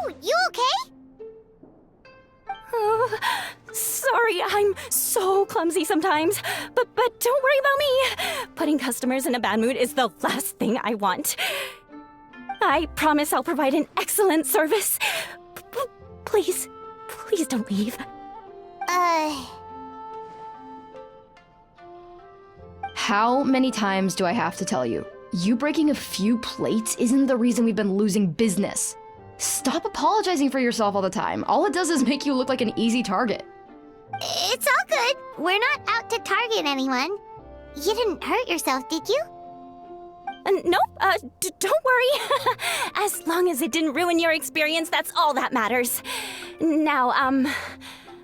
Oh, you okay? Oh, sorry, I'm so clumsy sometimes. But don't worry about me. Putting customers in a bad mood is the last thing I want. I promise I'll provide an excellent service. Please don't leave. How many times do I have to tell you? You breaking a few plates isn't the reason we've been losing business. Stop apologizing for yourself all the time. All it does is make you look like an easy target. It's all good. We're not out to target anyone. You didn't hurt yourself, did you? Nope, don't worry. As long as it didn't ruin your experience, that's all that matters. Now,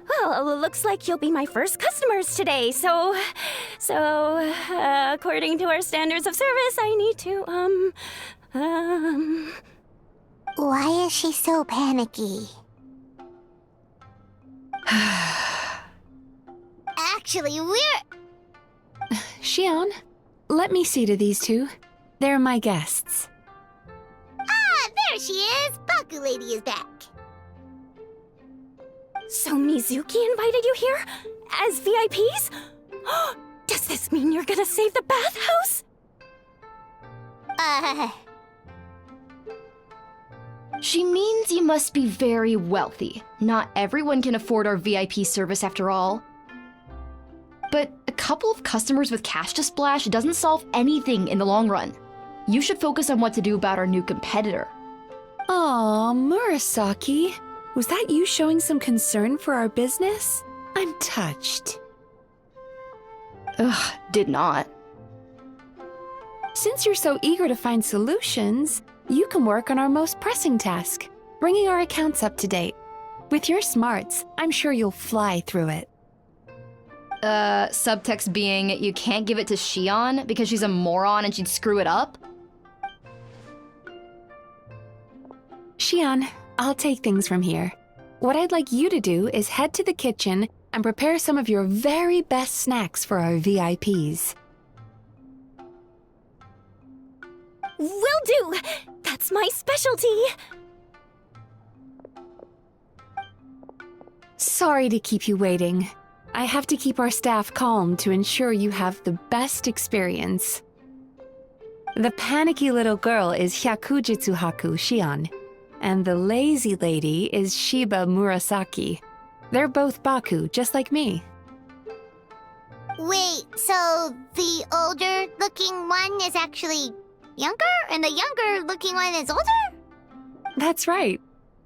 well, looks like you'll be my first customers today, so, according to our standards of service, I need to, Why is she so panicky? Actually, we're... Shion, let me see to these two. They're my guests. Ah, there she is! Baku Lady is back. So Mizuki invited you here? As VIPs? Does this mean you're gonna save the bathhouse? She means you must be very wealthy. Not everyone can afford our VIP service after all. But a couple of customers with cash to splash doesn't solve anything in the long run. You should focus on what to do about our new competitor. Aw, Murasaki. Was that you showing some concern for our business? I'm touched. Ugh, did not. Since you're so eager to find solutions, you can work on our most pressing task, bringing our accounts up to date. With your smarts, I'm sure you'll fly through it. Subtext being, you can't give it to Shion because she's a moron and she'd screw it up? Shion, I'll take things from here. What I'd like you to do is head to the kitchen and prepare some of your very best snacks for our VIPs. Will do! That's my specialty! Sorry to keep you waiting. I have to keep our staff calm to ensure you have the best experience. The panicky little girl is Hyakujitsu Haku Shion, and the lazy lady is Shiba Murasaki. They're both Baku, just like me. Wait, so the older-looking one is actually younger, and the younger-looking one is older? That's right.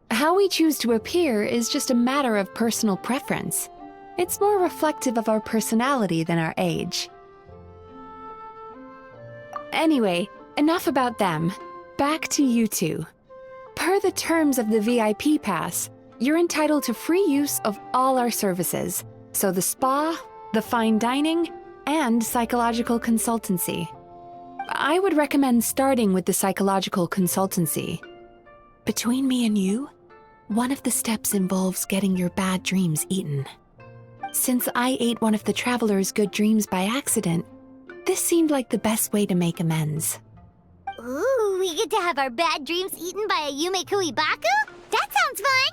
How we choose to appear is just a matter of personal preference. It's more reflective of our personality than our age. Anyway, enough about them. Back to you two. Per the terms of the VIP pass, you're entitled to free use of all our services, so the spa, the fine dining, and psychological consultancy. I would recommend starting with the psychological consultancy. Between me and you, one of the steps involves getting your bad dreams eaten. Since I ate one of the traveler's good dreams by accident, this seemed like the best way to make amends. Ooh, we get to have our bad dreams eaten by a Yumemizuki Baku? That sounds fun!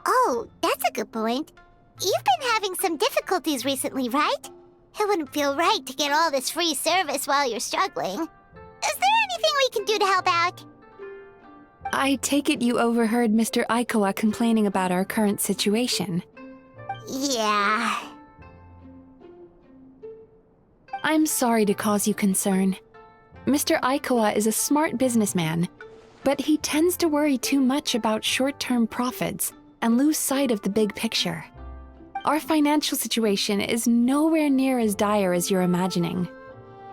Oh, that's a good point. You've been having some difficulties recently, right? It wouldn't feel right to get all this free service while you're struggling. Is there anything we can do to help out? I take it you overheard Mr. Aikawa complaining about our current situation. Yeah. I'm sorry to cause you concern. Mr. Aikawa is a smart businessman, but he tends to worry too much about short-term profits and lose sight of the big picture. Our financial situation is nowhere near as dire as you're imagining.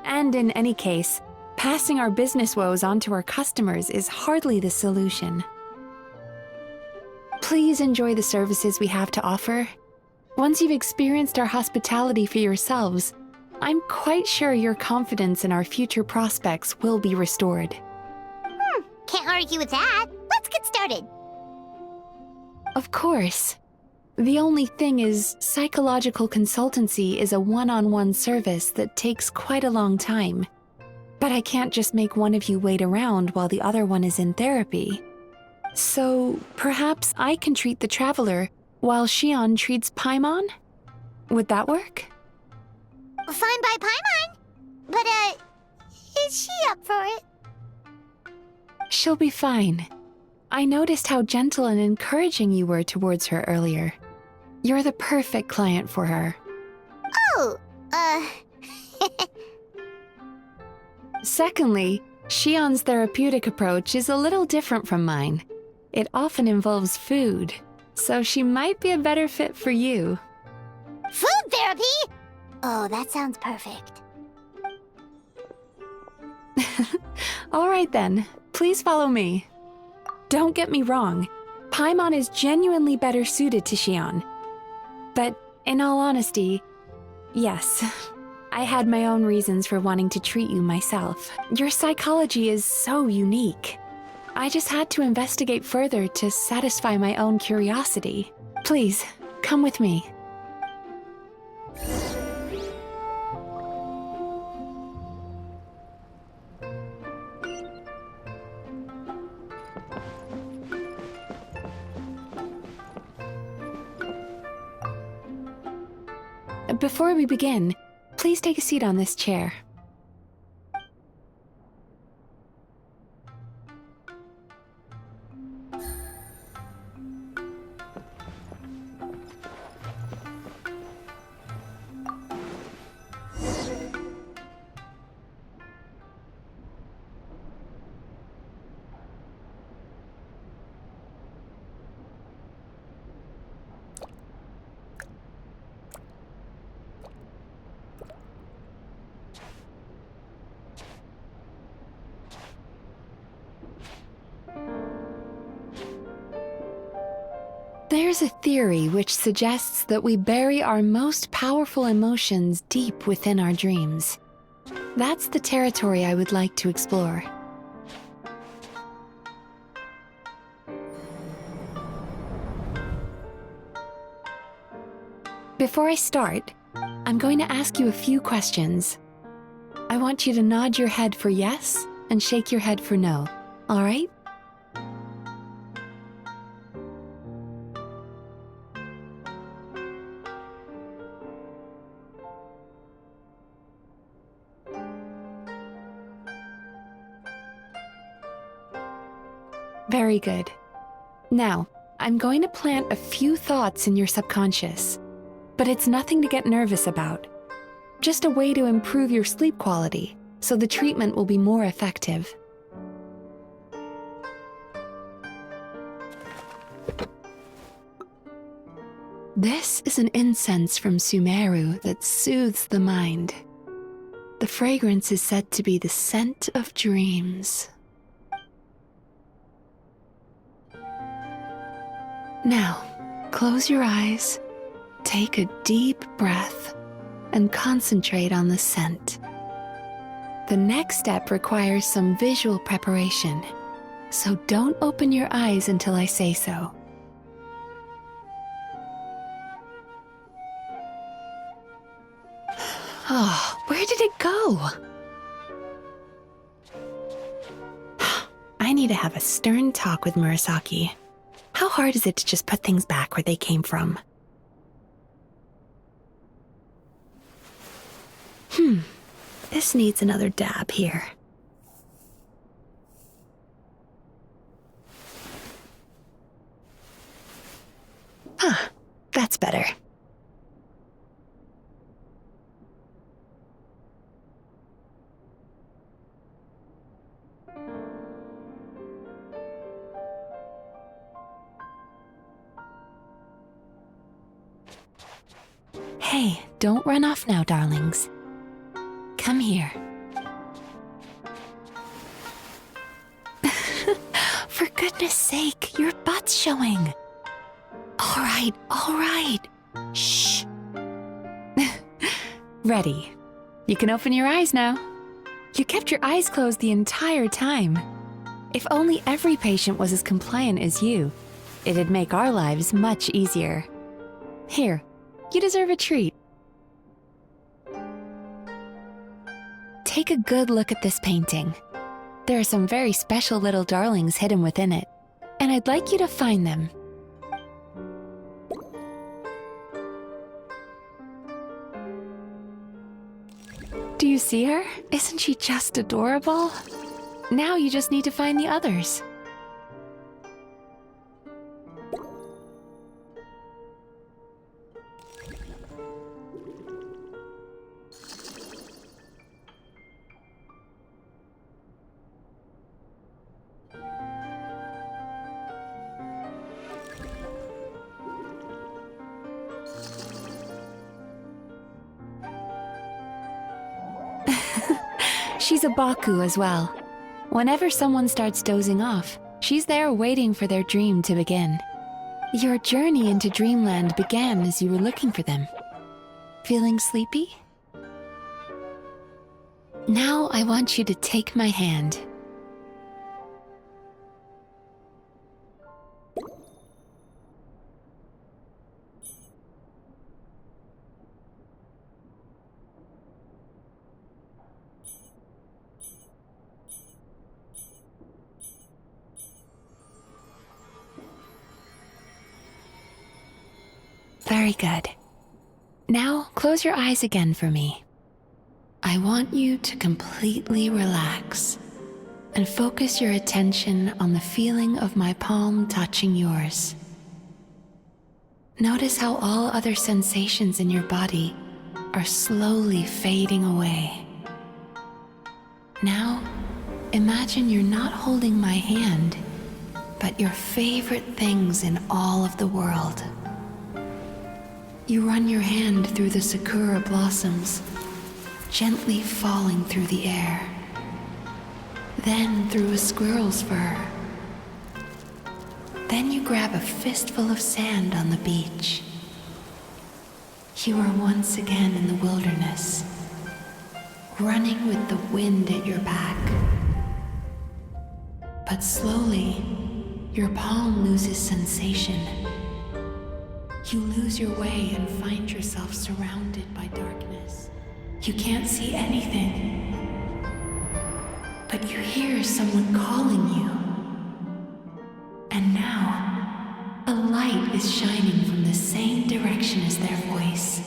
And in any case, passing our business woes on to our customers is hardly the solution. Please enjoy the services we have to offer. Once you've experienced our hospitality for yourselves, I'm quite sure your confidence in our future prospects will be restored. Can't argue with that. Let's get started. Of course. The only thing is, psychological consultancy is a one-on-one service that takes quite a long time. But I can't just make one of you wait around while the other one is in therapy. So perhaps I can treat the traveler while Shion treats Paimon? Would that work? Fine by Paimon. But, is she up for it? She'll be fine. I noticed how gentle and encouraging you were towards her earlier. You're the perfect client for her. Oh, Secondly, Shion's therapeutic approach is a little different from mine. It often involves food, so she might be a better fit for you. food therapy? Oh, that sounds perfect. All right then, please follow me. Don't get me wrong, Paimon is genuinely better suited to Shion. But in all honesty, yes, I had my own reasons for wanting to treat you myself. Your psychology is so unique. I just had to investigate further to satisfy my own curiosity. Please, come with me. Before we begin, please take a seat on this chair. There's a theory which suggests that we bury our most powerful emotions deep within our dreams. That's the territory I would like to explore. Before I start, I'm going to ask you a few questions. I want you to nod your head for yes and shake your head for no, all right? Very good. Now, I'm going to plant a few thoughts in your subconscious, but it's nothing to get nervous about. Just a way to improve your sleep quality, so the treatment will be more effective. This is an incense from Sumeru that soothes the mind. The fragrance is said to be the scent of dreams. Now, close your eyes, take a deep breath, and concentrate on the scent. The next step requires some visual preparation, so don't open your eyes until I say so. Oh, where did it go? I need to have a stern talk with Murasaki. How hard is it to just put things back where they came from? This needs another dab here. That's better. Hey, don't run off now, darlings. Come here. For goodness sake, your butt's showing. All right. Shh. Ready. You can open your eyes now. You kept your eyes closed the entire time. If only every patient was as compliant as you, it'd make our lives much easier. Here, you deserve a treat. take a good look at this painting. There are some very special little darlings hidden within it, and I'd like you to find them. Do you see her? Isn't she just adorable? Now you just need to find the others. She's a Baku as well. Whenever someone starts dozing off, she's there waiting for their dream to begin. Your journey into Dreamland began as you were looking for them. Feeling sleepy? Now I want you to take my hand. Very good. Now close your eyes again for me. I want you to completely relax and focus your attention on the feeling of my palm touching yours. Notice how all other sensations in your body are slowly fading away. Now, imagine you're not holding my hand, but your favorite things in all of the world. You run your hand through the sakura blossoms, gently falling through the air. Then through a squirrel's fur. Then you grab a fistful of sand on the beach. You are once again in the wilderness, running with the wind at your back. But slowly, your palm loses sensation. You lose your way and find yourself surrounded by darkness. You can't see anything, but you hear someone calling you. And now, a light is shining from the same direction as their voice.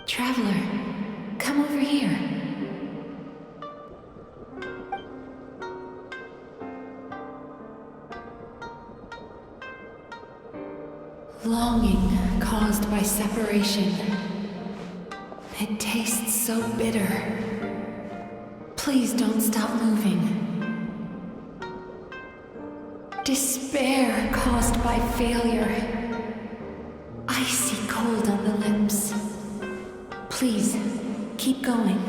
Traveler, come over here. Longing caused by separation. It tastes so bitter. Please don't stop moving. Despair caused by failure. Icy cold on the lips. Please, keep going.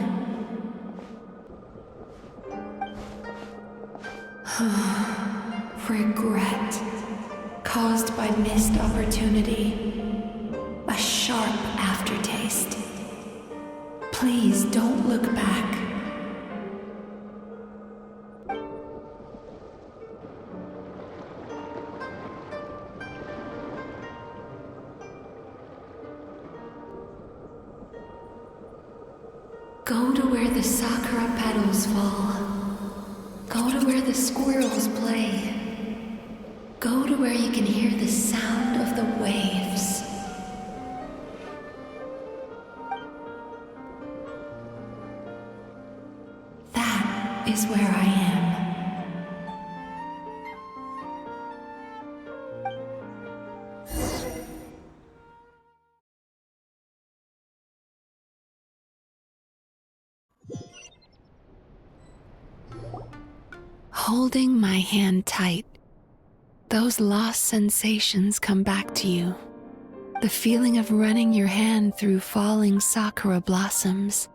Regret, caused by missed opportunity. A sharp aftertaste. Please don't look back. Go to where the sakura petals fall. Go to where the squirrels play. Go to where you can hear the sound of the waves. That is where I am. Holding my hand tight, those lost sensations come back to you. The feeling of running your hand through falling sakura blossoms,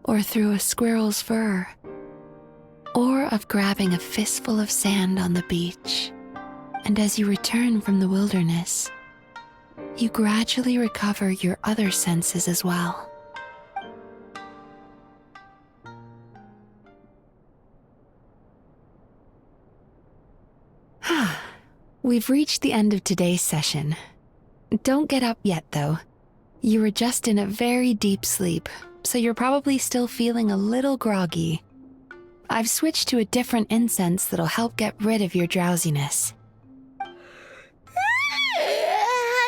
or through a squirrel's fur, or of grabbing a fistful of sand on the beach. And as you return from the wilderness, you gradually recover your other senses as well. We've reached the end of today's session. Don't get up yet, though. You were just in a very deep sleep, so you're probably still feeling a little groggy. I've switched to a different incense that'll help get rid of your drowsiness. How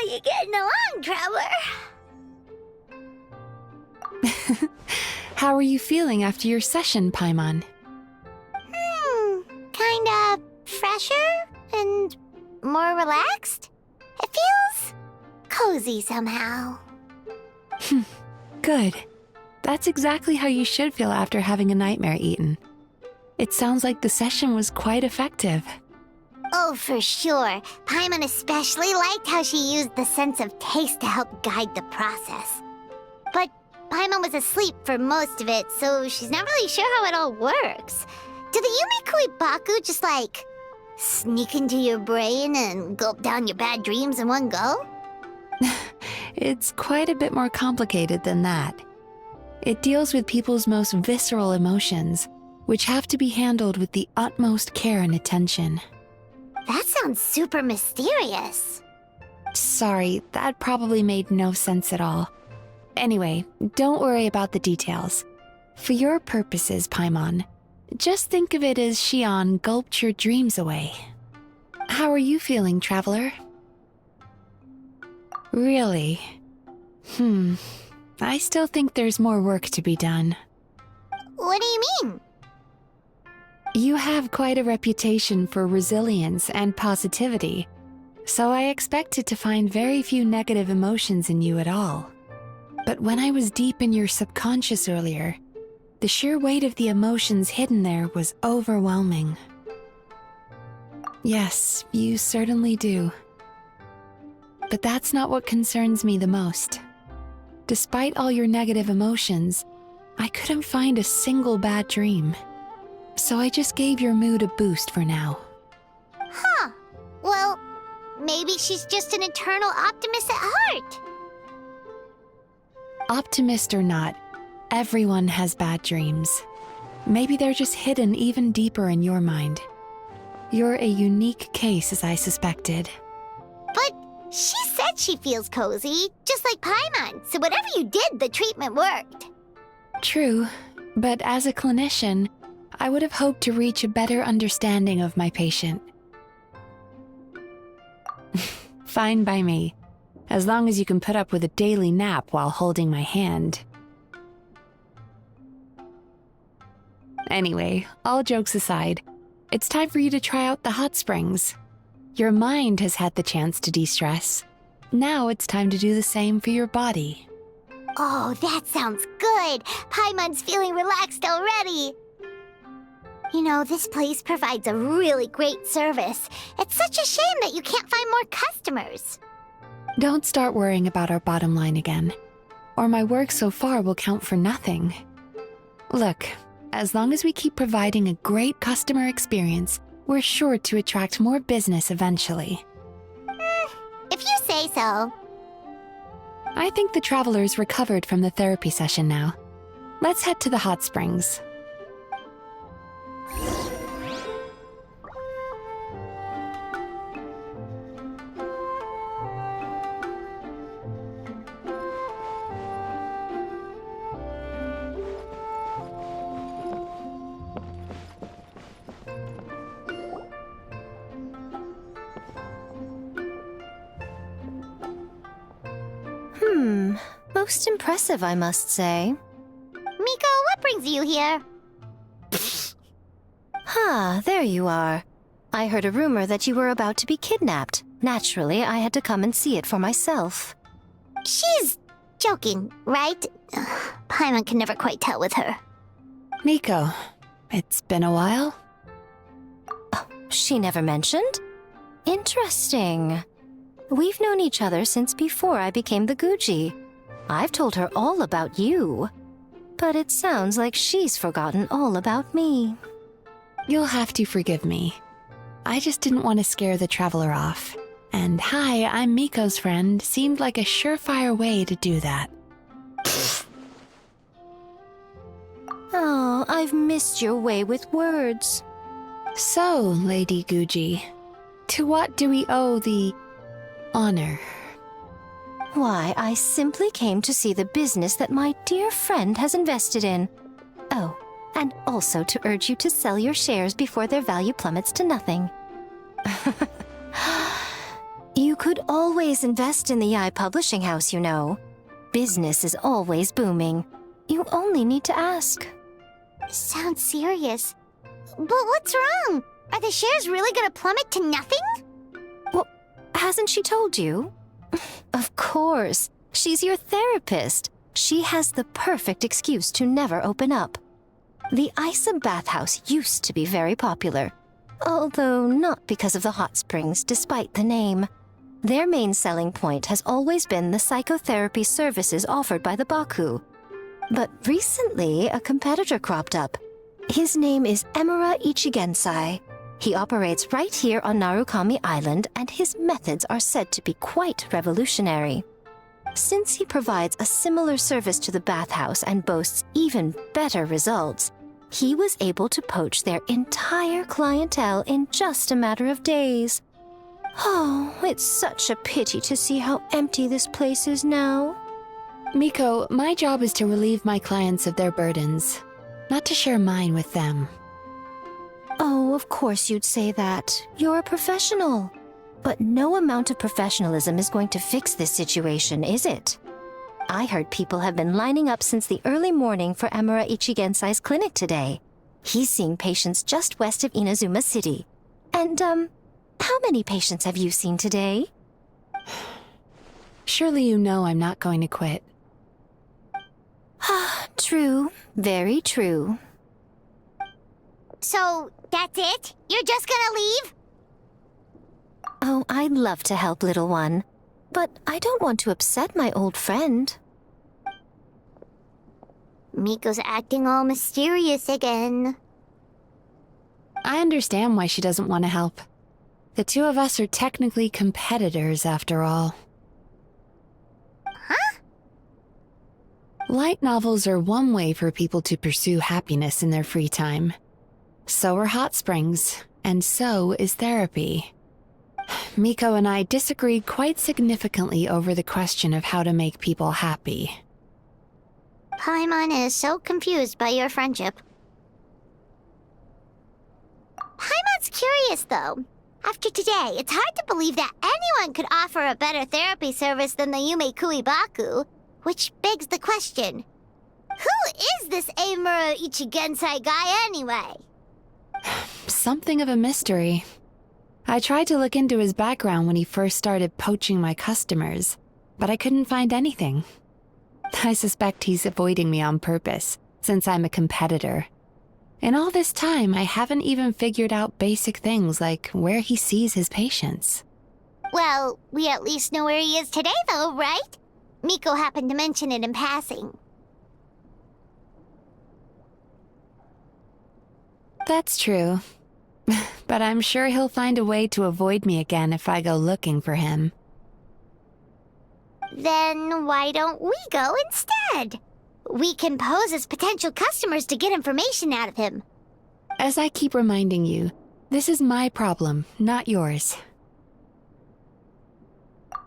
you getting along, Traveler? How are you feeling after your session, Paimon? Kinda fresher and more relaxed. It feels cozy somehow. Good. That's exactly how you should feel after having a nightmare eaten. It sounds like the session was quite effective. Oh, for sure. Paimon especially liked how she used the sense of taste to help guide the process. But Paimon was asleep for most of it, so she's not really sure how it all works. Did the Yumemizuki Baku just, sneak into your brain and gulp down your bad dreams in one go? It's quite a bit more complicated than that. It deals with people's most visceral emotions, which have to be handled with the utmost care and attention. That sounds super mysterious. Sorry, that probably made no sense at all. Anyway, don't worry about the details. For your purposes, Paimon, just think of it as Xion gulped your dreams away. How are you feeling, Traveler? Really? I still think there's more work to be done. What do you mean? You have quite a reputation for resilience and positivity, so I expected to find very few negative emotions in you at all. But when I was deep in your subconscious earlier, the sheer weight of the emotions hidden there was overwhelming. Yes, you certainly do. But that's not what concerns me the most. Despite all your negative emotions, I couldn't find a single bad dream. So I just gave your mood a boost for now. Huh. Well, maybe she's just an eternal optimist at heart. Optimist or not, everyone has bad dreams. Maybe they're just hidden even deeper in your mind. You're a unique case, as I suspected. But she said she feels cozy, just like Paimon, so whatever you did, the treatment worked. True, but as a clinician, I would have hoped to reach a better understanding of my patient. Fine by me, as long as you can put up with a daily nap while holding my hand. Anyway, all jokes aside, it's time for you to try out the hot springs. Your mind has had the chance to de-stress. Now it's time to do the same for your body. Oh, that sounds good. Paimon's feeling relaxed already. You know, this place provides a really great service. It's such a shame that you can't find more customers. Don't start worrying about our bottom line again, or my work so far will count for nothing. Look, as long as we keep providing a great customer experience, we're sure to attract more business eventually. If you say so. I think the traveler's recovered from the therapy session now. Let's head to the hot springs. Most impressive, I must say. Miko, what brings you here? There you are. I heard a rumor that you were about to be kidnapped. Naturally, I had to come and see it for myself. She's joking, right? Paimon can never quite tell with her. Miko, it's been a while? She never mentioned? Interesting. We've known each other since before I became the Guji. I've told her all about you. But it sounds like she's forgotten all about me. You'll have to forgive me. I just didn't want to scare the traveler off. And hi, I'm Miko's friend seemed like a surefire way to do that. Oh, I've missed your way with words. So, Lady Guji, to what do we owe the honor? Why, I simply came to see the business that my dear friend has invested in. Oh, and also to urge you to sell your shares before their value plummets to nothing. You could always invest in the Yi Publishing House, you know. Business is always booming. You only need to ask. Sounds serious. But what's wrong? Are the shares really gonna plummet to nothing? Well, hasn't she told you? Of course. She's your therapist. She has the perfect excuse to never open up. The Isa bathhouse used to be very popular, although not because of the hot springs, despite the name. Their main selling point has always been the psychotherapy services offered by the Baku. But recently, a competitor cropped up. His name is Emura Ichigensai. He operates right here on Narukami Island, and his methods are said to be quite revolutionary. Since he provides a similar service to the bathhouse and boasts even better results, he was able to poach their entire clientele in just a matter of days. Oh, it's such a pity to see how empty this place is now. Miko, my job is to relieve my clients of their burdens, not to share mine with them. Oh, of course you'd say that. You're a professional. But no amount of professionalism is going to fix this situation, is it? I heard people have been lining up since the early morning for Emura Ichigensai's clinic today. He's seeing patients just west of Inazuma City. And, how many patients have you seen today? Surely you know I'm not going to quit. True. Very true. So, that's it? You're just gonna leave? Oh, I'd love to help, little one. But I don't want to upset my old friend. Miko's acting all mysterious again. I understand why she doesn't want to help. The two of us are technically competitors, after all. Huh? Light novels are one way for people to pursue happiness in their free time. So are hot springs, and so is therapy. Miko and I disagreed quite significantly over the question of how to make people happy. Paimon is so confused by your friendship. Paimon's curious, though. After today, it's hard to believe that anyone could offer a better therapy service than the Yumei Baku, which begs the question, who is this Emura Ichigensai guy anyway? Something of a mystery. I tried to look into his background when he first started poaching my customers, but I couldn't find anything. I suspect he's avoiding me on purpose, since I'm a competitor. In all this time, I haven't even figured out basic things like where he sees his patients. Well, we at least know where he is today, though, right? Miko happened to mention it in passing. That's true. But I'm sure he'll find a way to avoid me again if I go looking for him. Then why don't we go instead? We can pose as potential customers to get information out of him. As I keep reminding you, this is my problem, not yours.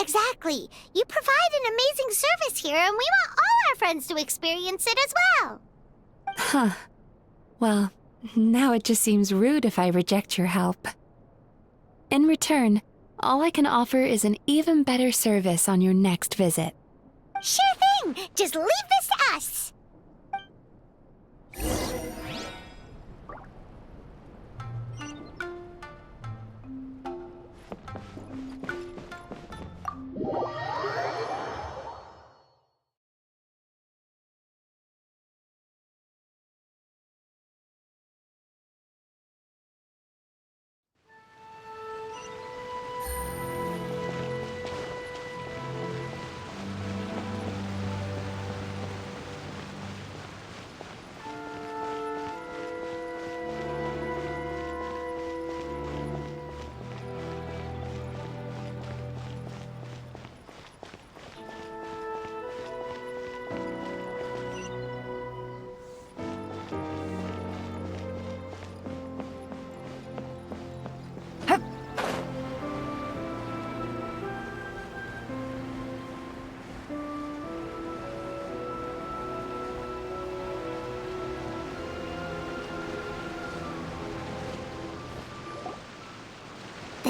Exactly. You provide an amazing service here, and we want all our friends to experience it as well. Huh. Well, now it just seems rude if I reject your help. In return, all I can offer is an even better service on your next visit. Sure thing. Just leave this to us.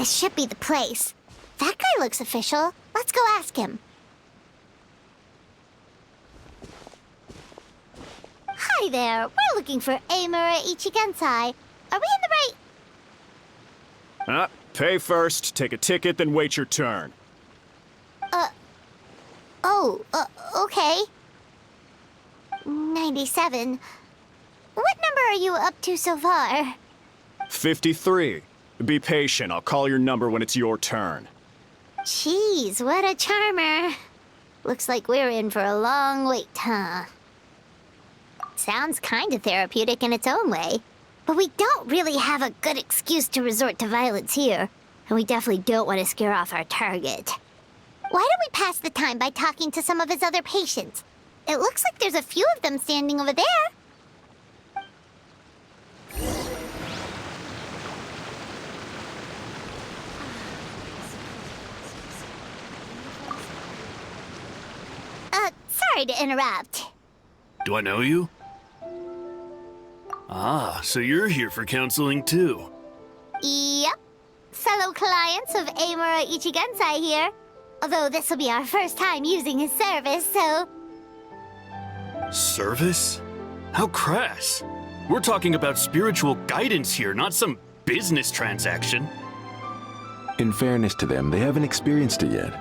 This should be the place. That guy looks official. Let's go ask him. Hi there. We're looking for Amura Ichigensai. Are we in the right... Pay first, take a ticket, then wait your turn. Okay. 97. What number are you up to so far? 53. Be patient, I'll call your number when it's your turn. Jeez, what a charmer. Looks like we're in for a long wait, huh? Sounds kinda therapeutic in its own way. But we don't really have a good excuse to resort to violence here. And we definitely don't want to scare off our target. Why don't we pass the time by talking to some of his other patients? It looks like there's a few of them standing over there. Sorry to interrupt. Do I know you? Ah, so you're here for counseling too. Yep. Fellow clients of Amura Ichigensai here. Although this will be our first time using his service, so... Service? How crass. We're talking about spiritual guidance here, not some business transaction. In fairness to them, they haven't experienced it yet.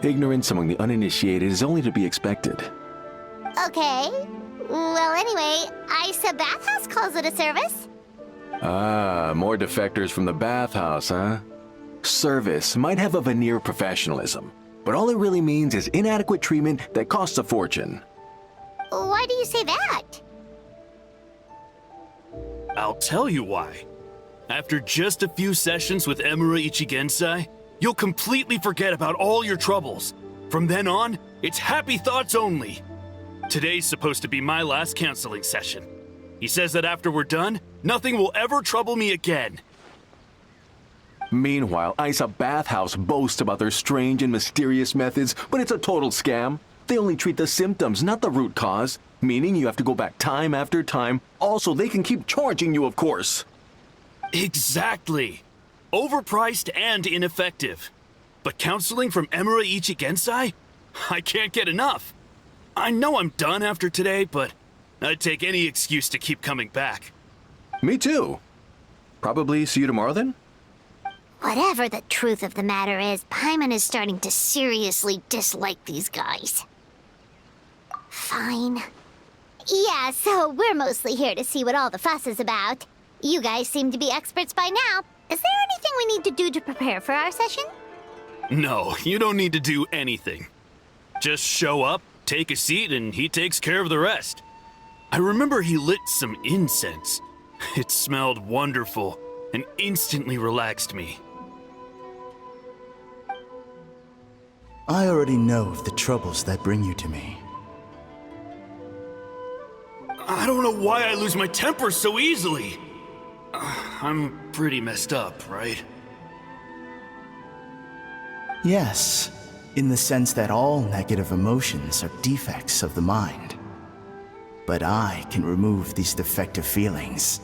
Ignorance among the uninitiated is only to be expected. Okay. Well, anyway, Isa Bathhouse calls it a service. Ah, more defectors from the bathhouse, huh? Service might have a veneer of professionalism, but all it really means is inadequate treatment that costs a fortune. Why do you say that? I'll tell you why. After just a few sessions with Amura Ichigensai, you'll completely forget about all your troubles. From then on, it's happy thoughts only. Today's supposed to be my last counseling session. He says that after we're done, nothing will ever trouble me again. Meanwhile, Isa Bathhouse boasts about their strange and mysterious methods, but it's a total scam. They only treat the symptoms, not the root cause, meaning you have to go back time after time. Also, they can keep charging you, of course. Exactly. Overpriced and ineffective. But counseling from Amura Ichigensai? I can't get enough. I know I'm done after today, but I'd take any excuse to keep coming back. Me too. Probably see you tomorrow then? Whatever the truth of the matter is, Paimon is starting to seriously dislike these guys. Fine. Yeah, so we're mostly here to see what all the fuss is about. You guys seem to be experts by now. Is there anything we need to do to prepare for our session? No, you don't need to do anything. Just show up, take a seat, and he takes care of the rest. I remember he lit some incense. It smelled wonderful and instantly relaxed me. I already know of the troubles that bring you to me. I don't know why I lose my temper so easily. I'm pretty messed up, right? Yes, in the sense that all negative emotions are defects of the mind. But I can remove these defective feelings,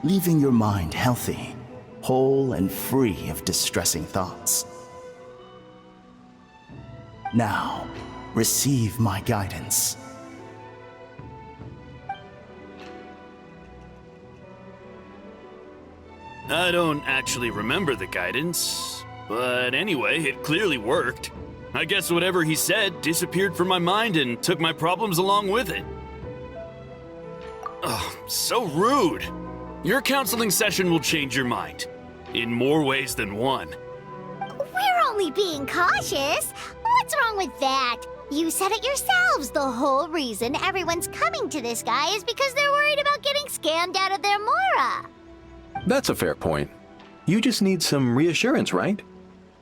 leaving your mind healthy, whole and free of distressing thoughts. Now, receive my guidance. I don't actually remember the guidance, but anyway, it clearly worked. I guess whatever he said disappeared from my mind and took my problems along with it. Oh, so rude. Your counseling session will change your mind. In more ways than one. We're only being cautious. What's wrong with that? You said it yourselves. The whole reason everyone's coming to this guy is because they're worried about getting scammed out of their Mora. That's a fair point. You just need some reassurance, right?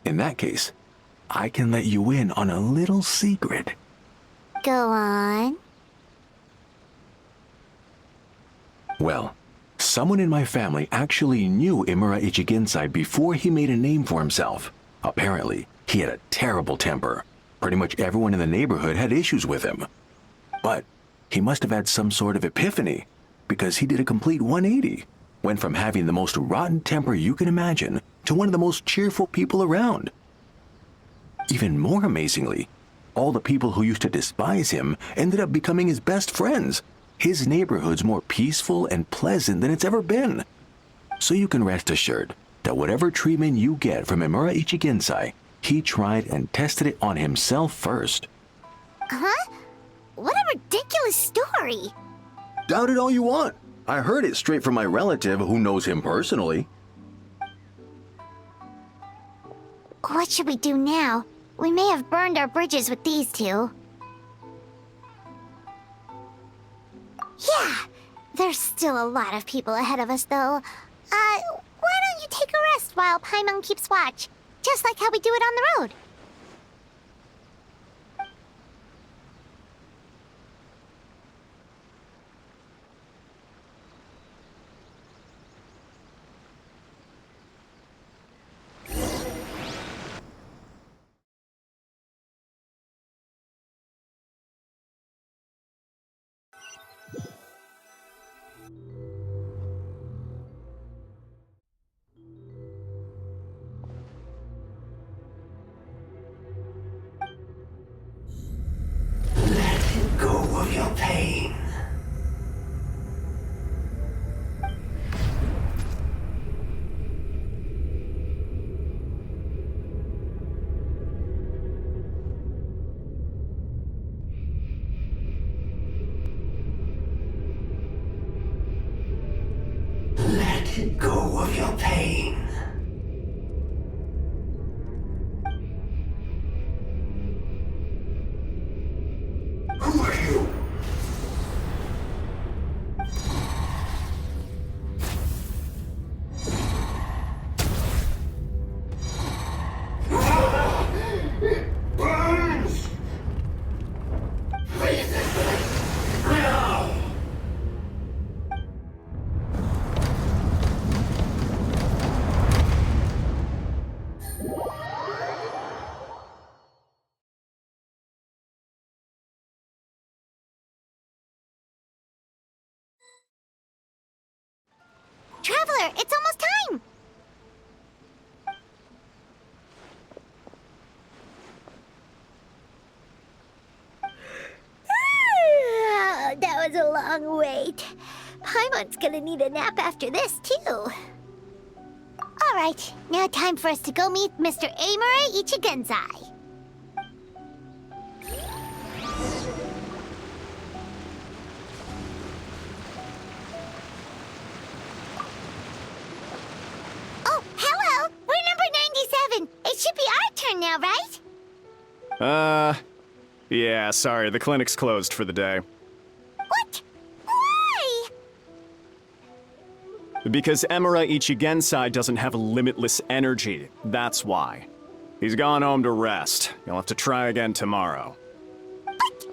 In that case, I can let you in on a little secret. Go on. Well, someone in my family actually knew Amura Ichigensai before he made a name for himself. Apparently, he had a terrible temper. Pretty much everyone in the neighborhood had issues with him. But he must have had some sort of epiphany, because he did a complete 180. Went from having the most rotten temper you can imagine to one of the most cheerful people around. Even more amazingly, all the people who used to despise him ended up becoming his best friends. His neighborhood's more peaceful and pleasant than it's ever been. So you can rest assured that whatever treatment you get from Imura Ichigensai, he tried and tested it on himself first. Huh? What a ridiculous story! Doubt it all you want. I heard it straight from my relative who knows him personally. What should we do now? We may have burned our bridges with these two. Yeah, there's still a lot of people ahead of us, though. Why don't you take a rest while Paimon keeps watch? Just like how we do it on the road. Go of your pain. Let go of your pain. Who are you? It burns! Freeze it now! Traveler, it's almost time! That was a long wait. Paimon's gonna need a nap after this, too. Alright, now time for us to go meet Mr. Imura Ichigensai. Oh, hello! We're number 97. It should be our turn now, right? Yeah, sorry, the clinic's closed for the day. What? Why? Because Imura Ichigensai doesn't have limitless energy, that's why. He's gone home to rest. You'll have to try again tomorrow. But,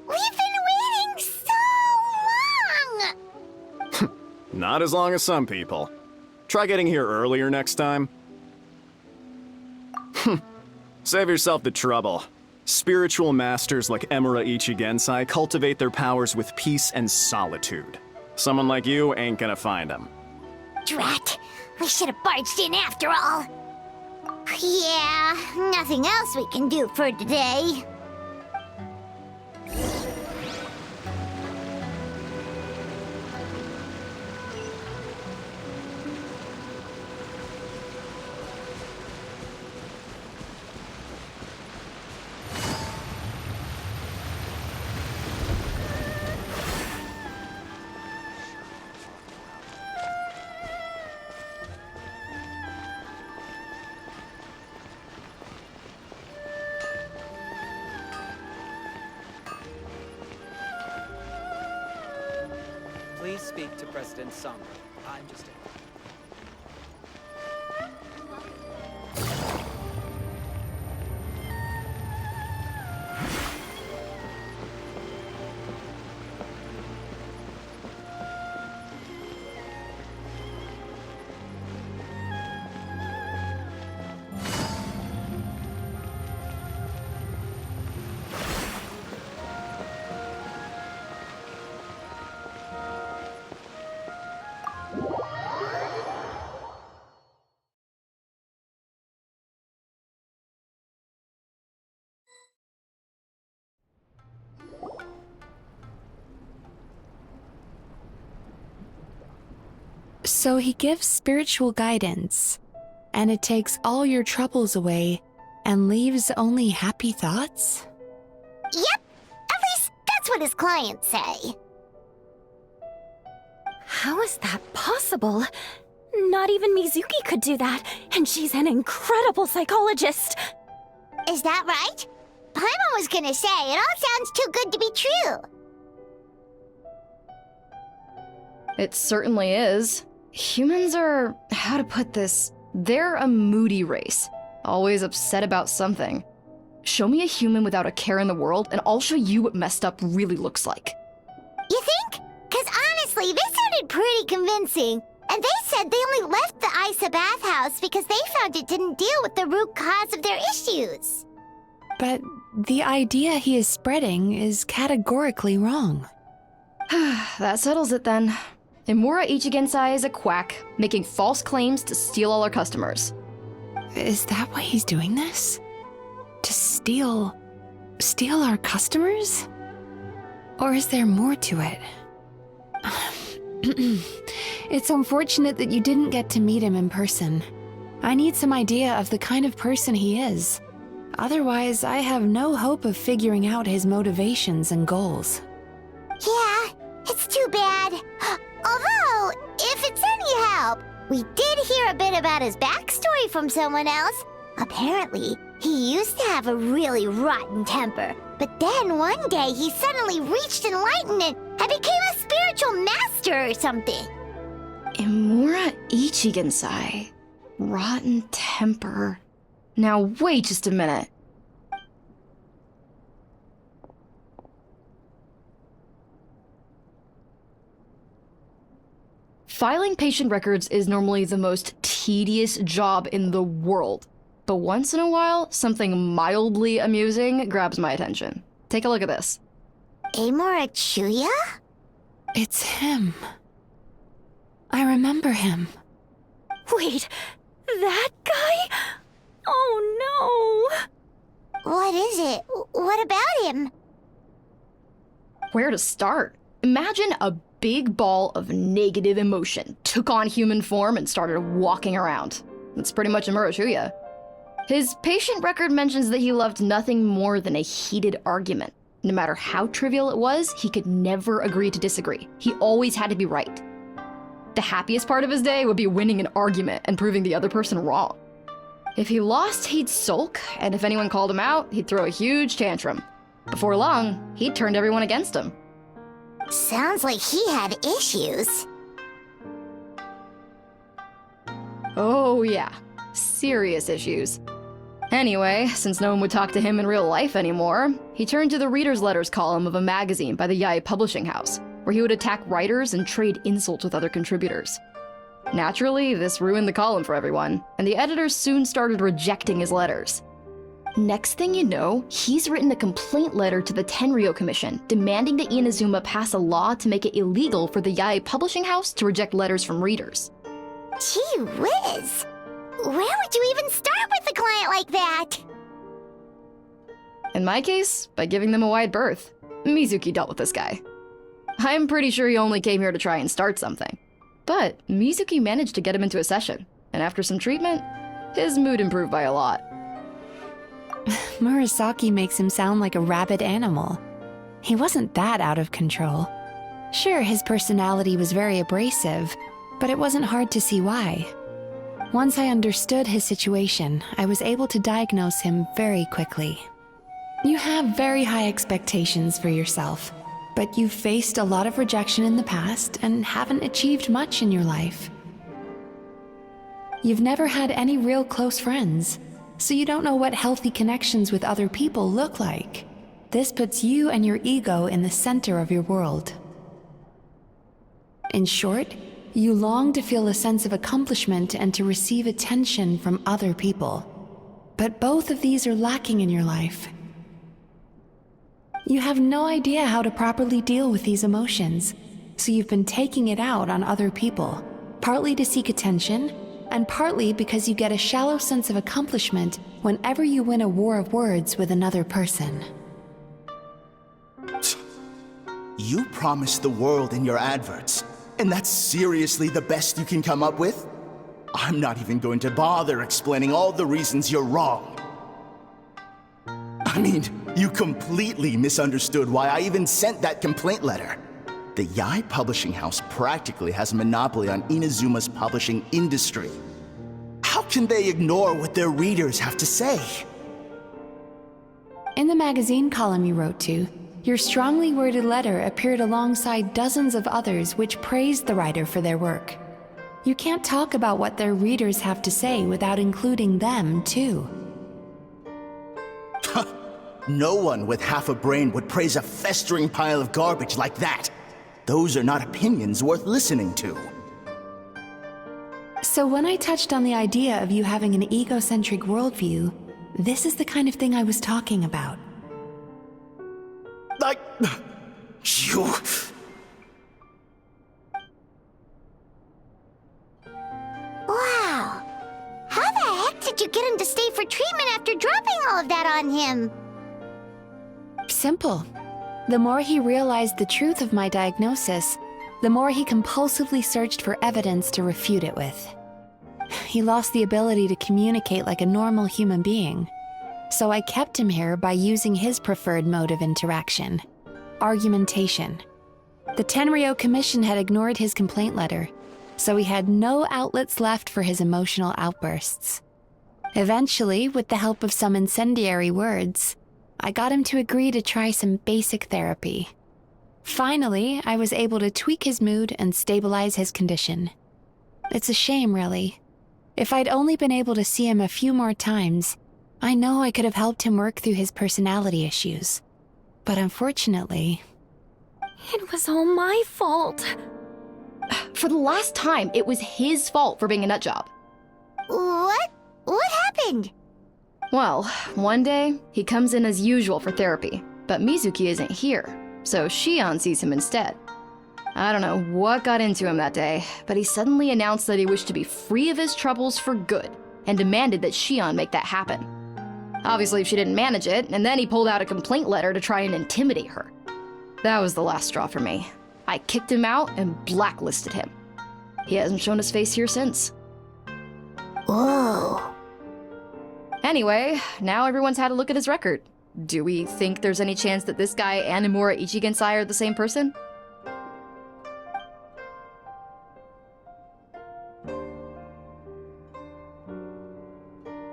we've been waiting so long! Not as long as some people. Try getting here earlier next time. Save yourself the trouble. Spiritual masters like Imura Ichigensai cultivate their powers with peace and solitude. Someone like you ain't gonna find them. Drat! We should have barged in after all. Yeah, nothing else we can do for today. Please speak to President Sung. I'm just... So he gives spiritual guidance, and it takes all your troubles away and leaves only happy thoughts? Yep, at least that's what his clients say. How is that possible? Not even Mizuki could do that, and she's an incredible psychologist. Is that right? Paimon was gonna say, it all sounds too good to be true. It certainly is. Humans are, how to put this, they're a moody race. Always upset about something. Show me a human without a care in the world, and I'll show you what messed up really looks like. You think? Cause honestly, this sounded pretty convincing. And they said they only left the Isa bathhouse because they found it didn't deal with the root cause of their issues. But the idea he is spreading is categorically wrong. That settles it then. Imura Ichigensai is a quack, making false claims to steal all our customers. Is that why he's doing this? To steal our customers? Or is there more to it? It's unfortunate that you didn't get to meet him in person. I need some idea of the kind of person he is. Otherwise, I have no hope of figuring out his motivations and goals. Yeah, it's too bad. Although, if it's any help, we did hear a bit about his backstory from someone else. Apparently, he used to have a really rotten temper, but then one day he suddenly reached enlightenment and became a spiritual master or something. Imura Ichigensai. Rotten temper. Now wait just a minute. Filing patient records is normally the most tedious job in the world. But once in a while, something mildly amusing grabs my attention. Take a look at this. Amora Chuya? It's him. I remember him. Wait, that guy? Oh no! What is it? What about him? Where to start? Imagine a big ball of negative emotion took on human form and started walking around. That's pretty much Imura Chuya. His patient record mentions that he loved nothing more than a heated argument. No matter how trivial it was, he could never agree to disagree. He always had to be right. The happiest part of his day would be winning an argument and proving the other person wrong. If he lost, he'd sulk, and if anyone called him out, he'd throw a huge tantrum. Before long, he'd turned everyone against him. Sounds like he had issues. Oh yeah, serious issues. Anyway, since no one would talk to him in real life anymore, he turned to the reader's letters column of a magazine by the Yae Publishing House, where he would attack writers and trade insults with other contributors. Naturally, this ruined the column for everyone, and the editors soon started rejecting his letters. Next thing you know, he's written a complaint letter to the Tenryo Commission, demanding that Inazuma pass a law to make it illegal for the Yae Publishing House to reject letters from readers. Gee whiz! Where would you even start with a client like that? In my case, by giving them a wide berth. Mizuki dealt with this guy. I'm pretty sure he only came here to try and start something. But Mizuki managed to get him into a session, and after some treatment, his mood improved by a lot. Murasaki makes him sound like a rabid animal. He wasn't that out of control. Sure, his personality was very abrasive, but it wasn't hard to see why. Once I understood his situation, I was able to diagnose him very quickly. You have very high expectations for yourself, but you've faced a lot of rejection in the past and haven't achieved much in your life. You've never had any real close friends, so you don't know what healthy connections with other people look like. This puts you and your ego in the center of your world. In short, you long to feel a sense of accomplishment and to receive attention from other people. But both of these are lacking in your life. You have no idea how to properly deal with these emotions, so you've been taking it out on other people, partly to seek attention, and partly because you get a shallow sense of accomplishment whenever you win a war of words with another person. You promised the world in your adverts And that's seriously the best you can come up with? I'm not even going to bother explaining all the reasons you're wrong. I mean, you completely misunderstood why I even sent that complaint letter. The Yai publishing house practically has a monopoly on Inazuma's publishing industry. How can they ignore what their readers have to say? In the magazine column you wrote to, your strongly worded letter appeared alongside dozens of others which praised the writer for their work. You can't talk about what their readers have to say without including them, too. No one with half a brain would praise a festering pile of garbage like that. Those are not opinions worth listening to. So when I touched on the idea of you having an egocentric worldview, this is the kind of thing I was talking about. You... Wow. How the heck did you get him to stay for treatment after dropping all of that on him? Simple. The more he realized the truth of my diagnosis, the more he compulsively searched for evidence to refute it with. He lost the ability to communicate like a normal human being. So I kept him here by using his preferred mode of interaction: argumentation. The Tenryo Commission had ignored his complaint letter, so he had no outlets left for his emotional outbursts. Eventually, with the help of some incendiary words, I got him to agree to try some basic therapy. Finally, I was able to tweak his mood and stabilize his condition. It's a shame, really. If I'd only been able to see him a few more times, I know I could have helped him work through his personality issues. But unfortunately... It was all my fault. For the last time, it was his fault for being a nutjob. What? What happened? Well, one day, he comes in as usual for therapy, but Mizuki isn't here, so Shion sees him instead. I don't know what got into him that day, but he suddenly announced that he wished to be free of his troubles for good, and demanded that Shion make that happen. Obviously, she didn't manage it, and then he pulled out a complaint letter to try and intimidate her. That was the last straw for me. I kicked him out and blacklisted him. He hasn't shown his face here since. Whoa. Anyway, now everyone's had a look at his record. Do we think there's any chance that this guy and Imura Ichigensai are the same person?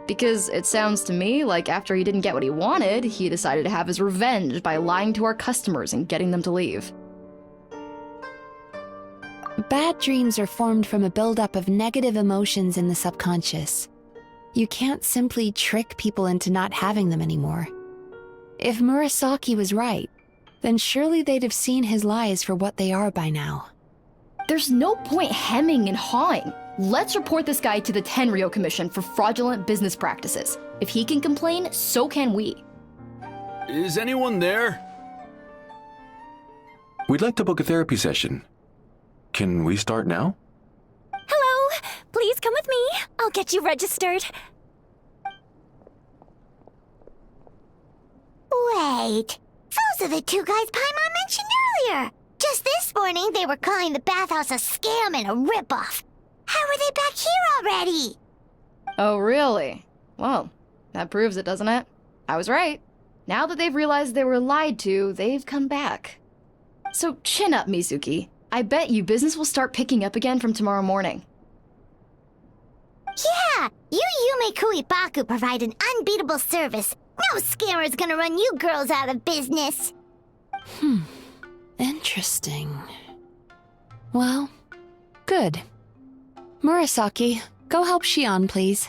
Because it sounds to me like after he didn't get what he wanted, he decided to have his revenge by lying to our customers and getting them to leave. Bad dreams are formed from a buildup of negative emotions in the subconscious. You can't simply trick people into not having them anymore. If Murasaki was right, then surely they'd have seen his lies for what they are by now. There's no point hemming and hawing. Let's report this guy to the Tenryo Commission for fraudulent business practices. If he can complain, so can we. Is anyone there? We'd like to book a therapy session. Can we start now? Hello! Please come with me. I'll get you registered. Wait. Those are the two guys Paimon mentioned earlier. Just this morning, they were calling the bathhouse a scam and a ripoff. How are they back here already? Oh, really? Well, that proves it, doesn't it? I was right. Now that they've realized they were lied to, they've come back. So chin up, Mizuki. I bet you business will start picking up again from tomorrow morning. Yeah, you Yume Kuibaku provide an unbeatable service. No scammer's gonna run you girls out of business. Interesting. Well, good. Murasaki, go help Shion, please.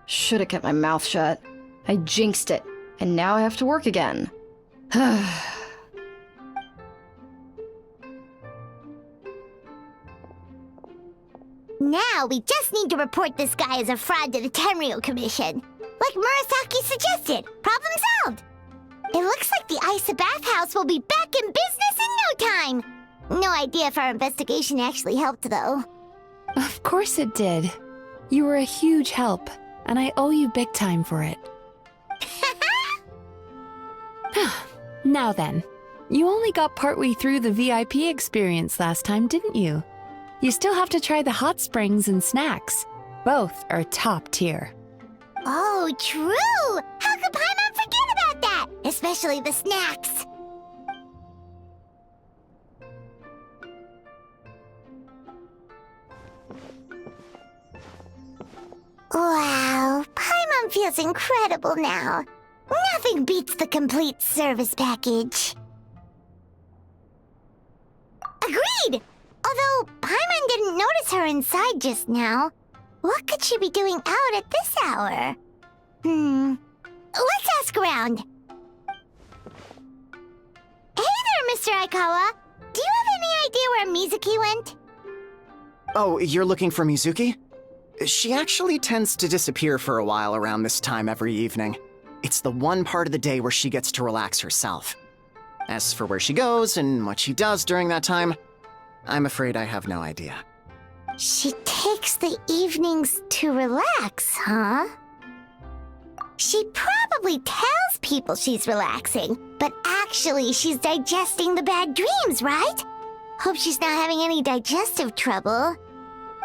Should have kept my mouth shut. I jinxed it, and now I have to work again. Now we just need to report this guy as a fraud to the Tenryo Commission. Like Murasaki suggested. Problem solved. It looks like the Isa bathhouse will be back in business in no time. No idea if our investigation actually helped, though. Of course it did. You were a huge help, and I owe you big time for it. Now then, You only got partway through the VIP experience last time, didn't you? You still have to try the hot springs and snacks. Both are top tier. Oh, true! How could Paimon forget about that? Especially the snacks. Wow, Paimon feels incredible now. Nothing beats the complete service package. Agreed! Although Paimon didn't notice her inside just now. What could she be doing out at this hour? Let's ask around. Hey there, Mr. Aikawa. Do you have any idea where Mizuki went? Oh, you're looking for Mizuki? She actually tends to disappear for a while around this time every evening. It's the one part of the day where she gets to relax herself. As for where she goes and what she does during that time, I'm afraid I have no idea. She takes the evenings to relax, huh? She probably tells people she's relaxing, but actually she's digesting the bad dreams, right? Hope she's not having any digestive trouble.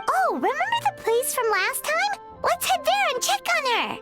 Oh, remember the place from last time? Let's head there and check on her.